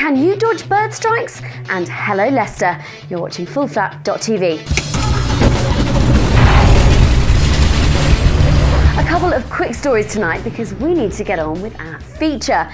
Can you dodge bird strikes? And hello Leicester, you're watching fullflap.tv. A couple of quick stories tonight because we need to get on with our feature.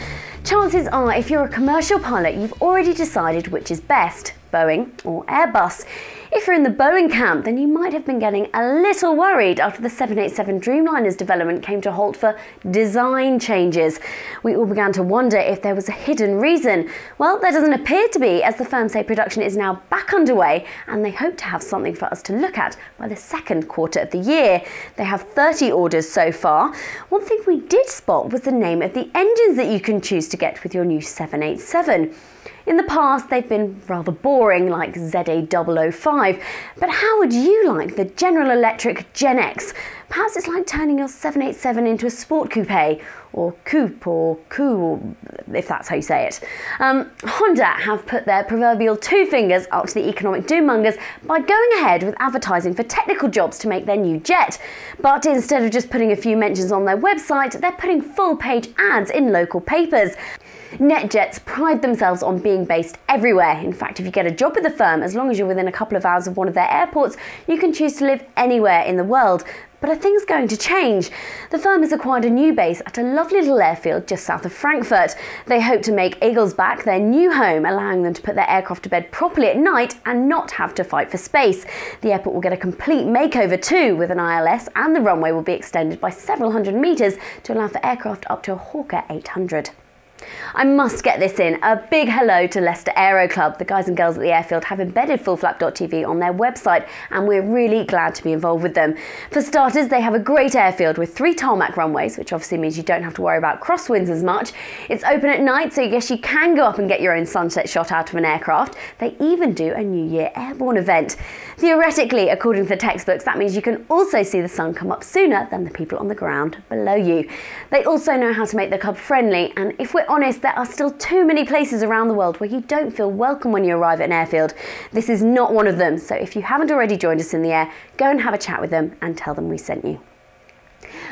Chances are if you're a commercial pilot, you've already decided which is best, Boeing or Airbus. If you're in the Boeing camp, then you might have been getting a little worried after the 787 Dreamliner's development came to a halt for design changes. We all began to wonder if there was a hidden reason. Well, there doesn't appear to be, as the firm say production is now back underway and they hope to have something for us to look at by the second quarter of the year. They have 30 orders so far. One thing we did spot was the name of the engines that you can choose to get with your new 787. In the past, they've been rather boring, like ZA005, but how would you like the General Electric Gen X? Perhaps it's like turning your 787 into a sport coupe, or coupe, or coup, if that's how you say it. Honda have put their proverbial two fingers up to the economic doommongers by going ahead with advertising for technical jobs to make their new jet. But instead of just putting a few mentions on their website, they're putting full-page ads in local papers. NetJets pride themselves on being based everywhere. In fact, if you get a job with the firm, as long as you're within a couple of hours of one of their airports, you can choose to live anywhere in the world. But are things going to change? The firm has acquired a new base at a lovely little airfield just south of Frankfurt. They hope to make Eaglesback their new home, allowing them to put their aircraft to bed properly at night and not have to fight for space. The airport will get a complete makeover too, with an ILS, and the runway will be extended by several hundred metres to allow for aircraft up to a Hawker 800. I must get this in. A big hello to Leicester Aero Club. The guys and girls at the airfield have embedded fullflap.tv on their website and we're really glad to be involved with them. For starters, they have a great airfield with 3 tarmac runways, which obviously means you don't have to worry about crosswinds as much. It's open at night, so yes, you can go up and get your own sunset shot out of an aircraft. They even do a New Year airborne event. Theoretically, according to the textbooks, that means you can also see the sun come up sooner than the people on the ground below you. They also know how to make the club friendly, and if we're honest, there are still too many places around the world where you don't feel welcome when you arrive at an airfield. This is not one of them, so if you haven't already joined us in the air, go and have a chat with them and tell them we sent you.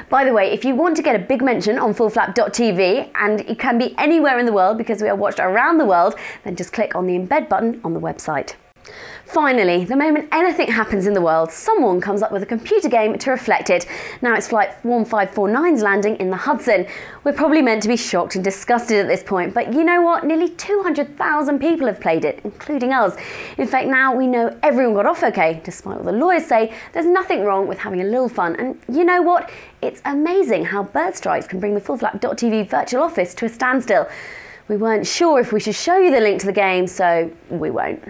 By the way, if you want to get a big mention on fullflap.tv, and it can be anywhere in the world because we are watched around the world, then just click on the embed button on the website. Finally, the moment anything happens in the world, someone comes up with a computer game to reflect it. Now it's Flight 1549's landing in the Hudson. We're probably meant to be shocked and disgusted at this point, but you know what? Nearly 200,000 people have played it, including us. In fact, now we know everyone got off okay, despite what the lawyers say. There's nothing wrong with having a little fun, and you know what? It's amazing how bird strikes can bring the fullflap.tv virtual office to a standstill. We weren't sure if we should show you the link to the game, so we won't.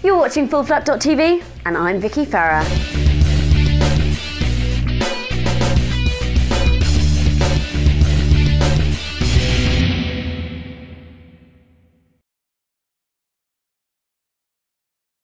You're watching fullflap.tv and I'm Vicky Farah.